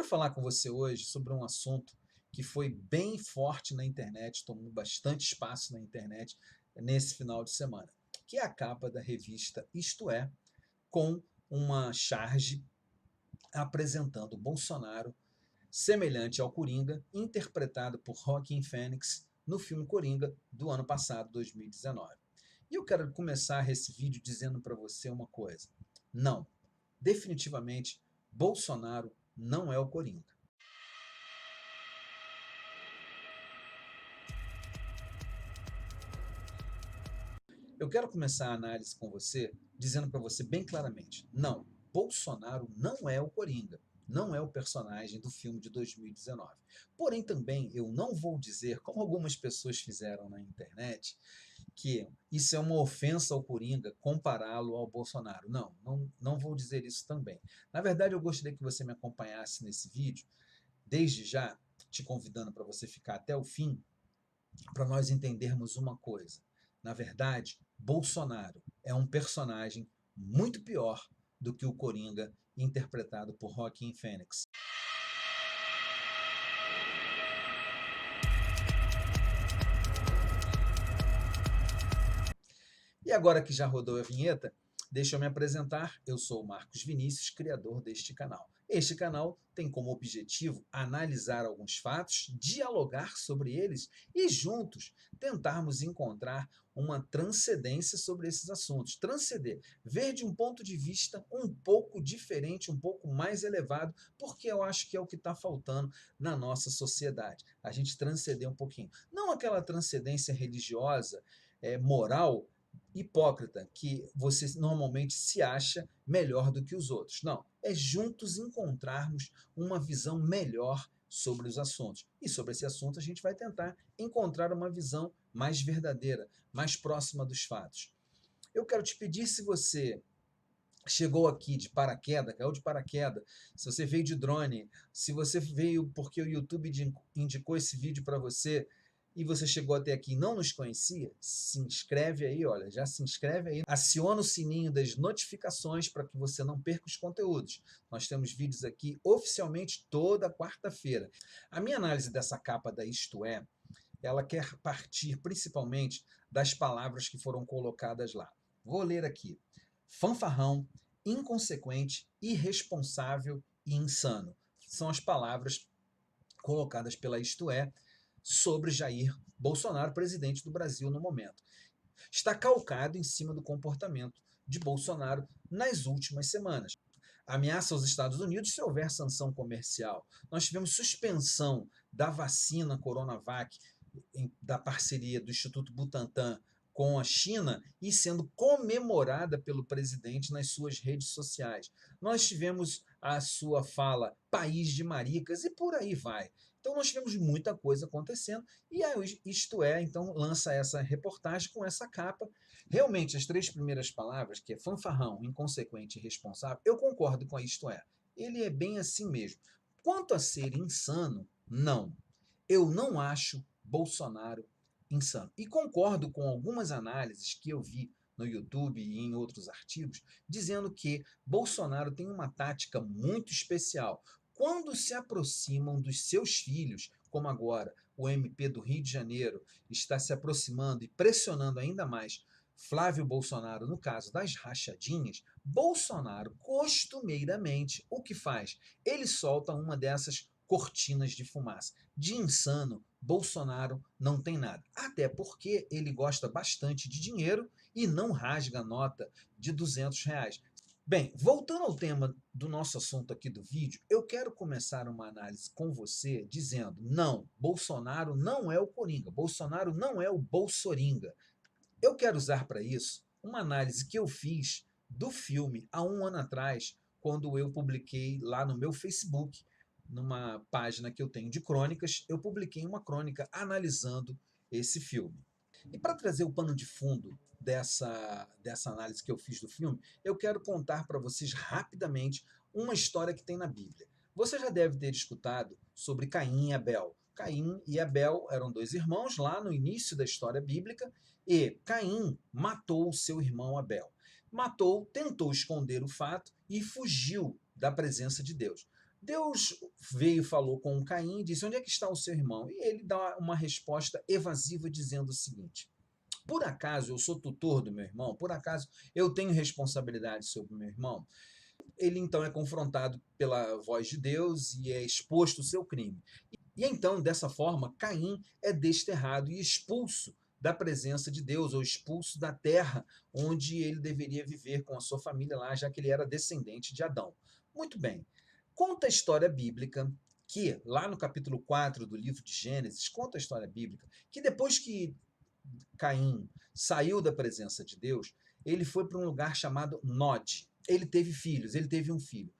falar com você hoje sobre um assunto que foi bem forte na internet, tomou bastante espaço na internet nesse final de semana, que é a capa da revista Isto É, com uma charge apresentando Bolsonaro semelhante ao Coringa, interpretado por Joaquin Phoenix no filme Coringa do ano passado, 2019. E eu quero começar esse vídeo dizendo para você uma coisa. Não, definitivamente, Bolsonaro não é o Coringa. Eu quero começar a análise com você dizendo para você bem claramente, não, Bolsonaro não é o Coringa, não é o personagem do filme de 2019. Porém também eu não vou dizer, como algumas pessoas fizeram na internet, que isso é uma ofensa ao Coringa compará-lo ao Bolsonaro. Não vou dizer isso também. Na verdade, eu gostaria que você me acompanhasse nesse vídeo, desde já, te convidando para você ficar até o fim, para nós entendermos uma coisa. Na verdade, Bolsonaro é um personagem muito pior do que o Coringa interpretado por Joaquin Phoenix. E agora que já rodou a vinheta, deixa eu me apresentar. Eu sou o Marcos Vinícius, criador deste canal. Este canal tem como objetivo analisar alguns fatos, dialogar sobre eles e juntos tentarmos encontrar uma transcendência sobre esses assuntos. Transcender, ver de um ponto de vista um pouco diferente, um pouco mais elevado, porque eu acho que é o que está faltando na nossa sociedade. A gente transcender um pouquinho. Não aquela transcendência religiosa, moral, hipócrita, que você normalmente se acha melhor do que os outros. Não, é juntos encontrarmos uma visão melhor sobre os assuntos. E sobre esse assunto a gente vai tentar encontrar uma visão mais verdadeira, mais próxima dos fatos. Eu quero te pedir, se você chegou aqui de paraquedas, caiu de paraquedas, se você veio de drone, se você veio porque o YouTube indicou esse vídeo para você, e você chegou até aqui e não nos conhecia, se inscreve aí, olha, já se inscreve aí, aciona o sininho das notificações para que você não perca os conteúdos. Nós temos vídeos aqui oficialmente toda quarta-feira. A minha análise dessa capa da Isto É, ela quer partir principalmente das palavras que foram colocadas lá. Vou ler aqui. Fanfarrão, inconsequente, irresponsável e insano. São as palavras colocadas pela Isto É sobre Jair Bolsonaro, presidente do Brasil no momento. Está calcado em cima do comportamento de Bolsonaro nas últimas semanas. Ameaça aos Estados Unidos se houver sanção comercial. Nós tivemos suspensão da vacina Coronavac, da parceria do Instituto Butantan com a China, e sendo comemorada pelo presidente nas suas redes sociais. Nós tivemos a sua fala país de maricas e por aí vai. Então nós tivemos muita coisa acontecendo e a Isto É, então, lança essa reportagem com essa capa. Realmente, as três primeiras palavras, que é fanfarrão, inconsequente e responsável, eu concordo com a Isto É. Ele é bem assim mesmo. Quanto a ser insano, não. Eu não acho Bolsonaro insano. E concordo com algumas análises que eu vi no YouTube e em outros artigos, dizendo que Bolsonaro tem uma tática muito especial. Quando se aproximam dos seus filhos, como agora o MP do Rio de Janeiro está se aproximando e pressionando ainda mais Flávio Bolsonaro no caso das rachadinhas, Bolsonaro costumeiramente o que faz? Ele solta uma dessas cortinas de fumaça. De insano, Bolsonaro não tem nada. Até porque ele gosta bastante de dinheiro e não rasga nota de R$ 200. Bem, voltando ao tema do nosso assunto aqui do vídeo, eu quero começar uma análise com você dizendo, não, Bolsonaro não é o Coringa, Bolsonaro não é o Bolsoringa. Eu quero usar para isso uma análise que eu fiz do filme há um ano atrás, quando eu publiquei lá no meu Facebook, numa página que eu tenho de crônicas, eu publiquei uma crônica analisando esse filme. E para trazer o pano de fundo dessa análise que eu fiz do filme, eu quero contar para vocês rapidamente uma história que tem na Bíblia. Você já deve ter escutado sobre Caim e Abel. Caim e Abel eram dois irmãos lá no início da história bíblica e Caim matou o seu irmão Abel. Matou, tentou esconder o fato e fugiu da presença de Deus. Deus veio e falou com Caim e disse: onde é que está o seu irmão? E ele dá uma resposta evasiva dizendo o seguinte: por acaso eu sou tutor do meu irmão? Por acaso eu tenho responsabilidade sobre o meu irmão? Ele então é confrontado pela voz de Deus e é exposto o seu crime. E então, dessa forma, Caim é desterrado e expulso da presença de Deus, ou expulso da terra onde ele deveria viver com a sua família lá, já que ele era descendente de Adão. Muito bem. Conta a história bíblica que, lá no capítulo 4 do livro de Gênesis, conta a história bíblica que depois que Caim saiu da presença de Deus, ele foi para um lugar chamado Nod. Ele teve filhos, ele teve um filho.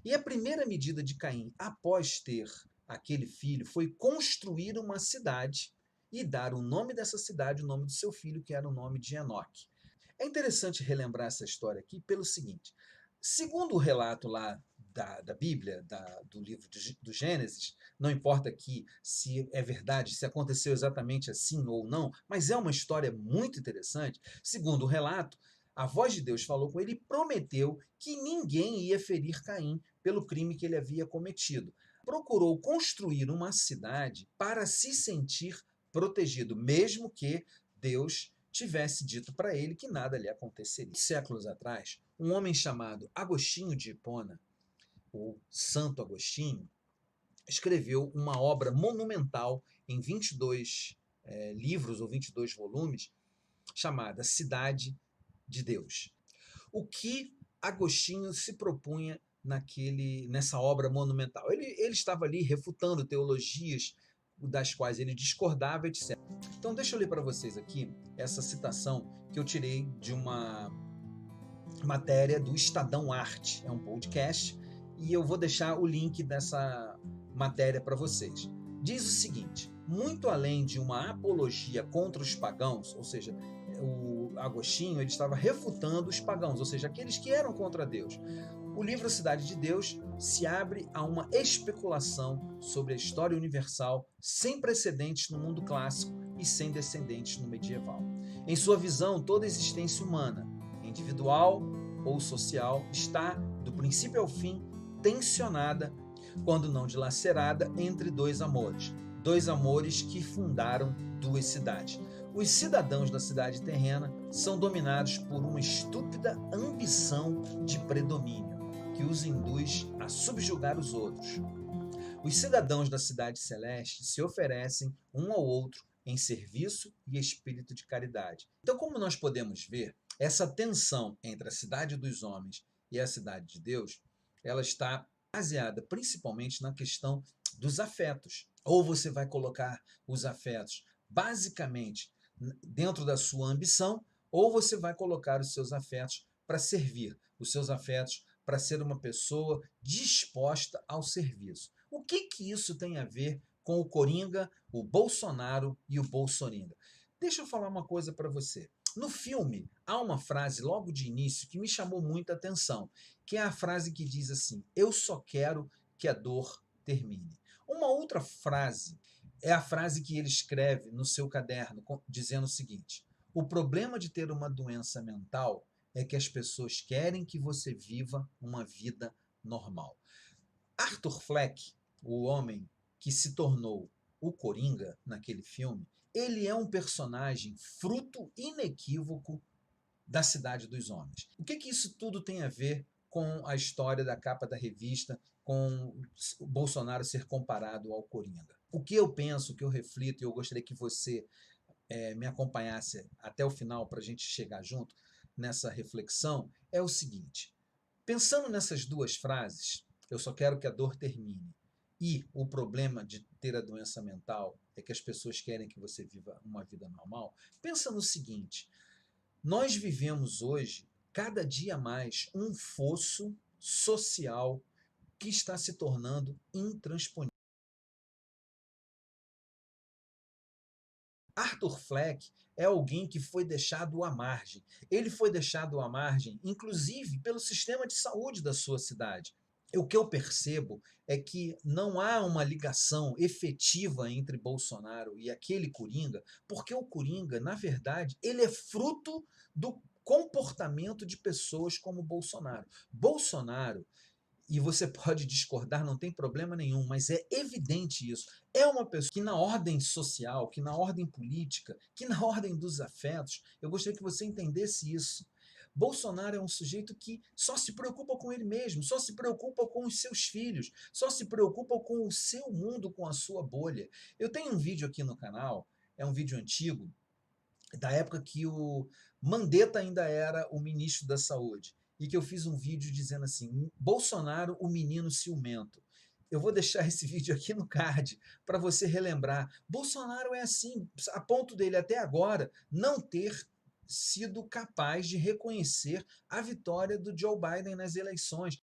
E a primeira medida de Caim, após ter aquele filho, foi construir uma cidade e dar o nome dessa cidade, o nome do seu filho, que era o nome de Enoque. É interessante relembrar essa história aqui pelo seguinte: segundo o relato lá da Bíblia, do livro do Gênesis, não importa aqui se é verdade, se aconteceu exatamente assim ou não, mas é uma história muito interessante. Segundo o relato, a voz de Deus falou com ele e prometeu que ninguém ia ferir Caim pelo crime que ele havia cometido. Procurou construir uma cidade para se sentir protegido, mesmo que Deus tivesse dito para ele que nada lhe aconteceria. Séculos atrás, um homem chamado Agostinho de Hipona, o Santo Agostinho, escreveu uma obra monumental em 22 livros ou 22 volumes, chamada Cidade de Deus. O que Agostinho se propunha nessa obra monumental? Ele estava ali refutando teologias das quais ele discordava, etc. Então deixa eu ler para vocês aqui essa citação que eu tirei de uma matéria do Estadão Arte. É um podcast e eu vou deixar o link dessa matéria para vocês. Diz o seguinte: muito além de uma apologia contra os pagãos, ou seja, o Agostinho ele estava refutando os pagãos, ou seja, aqueles que eram contra Deus. O livro Cidade de Deus se abre a uma especulação sobre a história universal sem precedentes no mundo clássico e sem descendentes no medieval. Em sua visão, toda existência humana, individual ou social, está, do princípio ao fim, tensionada, quando não dilacerada, entre dois amores que fundaram duas cidades. Os cidadãos da cidade terrena são dominados por uma estúpida ambição de predomínio, que os induz a subjugar os outros. Os cidadãos da cidade celeste se oferecem um ao outro em serviço e espírito de caridade. Então, como nós podemos ver, essa tensão entre a cidade dos homens e a cidade de Deus, ela está baseada principalmente na questão dos afetos. Ou você vai colocar os afetos basicamente dentro da sua ambição, ou você vai colocar os seus afetos para servir, os seus afetos para ser uma pessoa disposta ao serviço. O que isso tem a ver com o Coringa, o Bolsonaro e o Bolsoninga? Deixa eu falar uma coisa para você. No filme, há uma frase logo de início que me chamou muita atenção, que é a frase que diz assim: eu só quero que a dor termine. Uma outra frase é a frase que ele escreve no seu caderno, dizendo o seguinte: o problema de ter uma doença mental é que as pessoas querem que você viva uma vida normal. Arthur Fleck, o homem que se tornou o Coringa naquele filme, ele é um personagem fruto inequívoco da Cidade dos Homens. O que isso tudo tem a ver com a história da capa da revista, com o Bolsonaro ser comparado ao Coringa? O que eu penso, o que eu reflito, e eu gostaria que você me acompanhasse até o final para a gente chegar junto nessa reflexão, é o seguinte: pensando nessas duas frases, eu só quero que a dor termine, e o problema de ter a doença mental é que as pessoas querem que você viva uma vida normal, pensa no seguinte: nós vivemos hoje, cada dia mais, um fosso social que está se tornando intransponível. Arthur Fleck é alguém que foi deixado à margem. Ele foi deixado à margem, inclusive, pelo sistema de saúde da sua cidade. O que eu percebo é que não há uma ligação efetiva entre Bolsonaro e aquele Coringa, porque o Coringa, na verdade, ele é fruto do comportamento de pessoas como Bolsonaro. Bolsonaro, e você pode discordar, não tem problema nenhum, mas é evidente isso. É uma pessoa que na ordem social, que na ordem política, que na ordem dos afetos, eu gostaria que você entendesse isso. Bolsonaro é um sujeito que só se preocupa com ele mesmo, só se preocupa com os seus filhos, só se preocupa com o seu mundo, com a sua bolha. Eu tenho um vídeo aqui no canal, é um vídeo antigo, da época que o Mandetta ainda era o ministro da Saúde, e que eu fiz um vídeo dizendo assim, Bolsonaro, o menino ciumento. Eu vou deixar esse vídeo aqui no card para você relembrar. Bolsonaro é assim, a ponto dele até agora não ter sido capaz de reconhecer a vitória do Joe Biden nas eleições.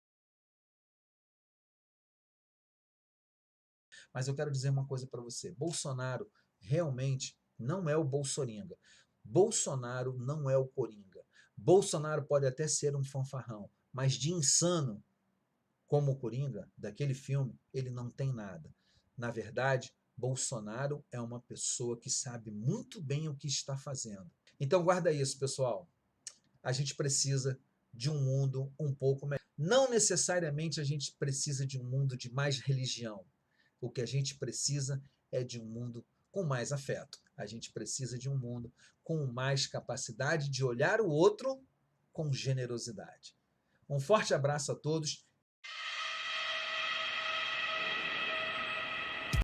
Mas eu quero dizer uma coisa para você. Bolsonaro realmente não é o Bolsoringa. Bolsonaro não é o Coringa. Bolsonaro pode até ser um fanfarrão, mas de insano como o Coringa, daquele filme, ele não tem nada. Na verdade, Bolsonaro é uma pessoa que sabe muito bem o que está fazendo. Então guarda isso, pessoal. A gente precisa de um mundo um pouco melhor. Não necessariamente a gente precisa de um mundo de mais religião. O que a gente precisa é de um mundo com mais afeto. A gente precisa de um mundo com mais capacidade de olhar o outro com generosidade. Um forte abraço a todos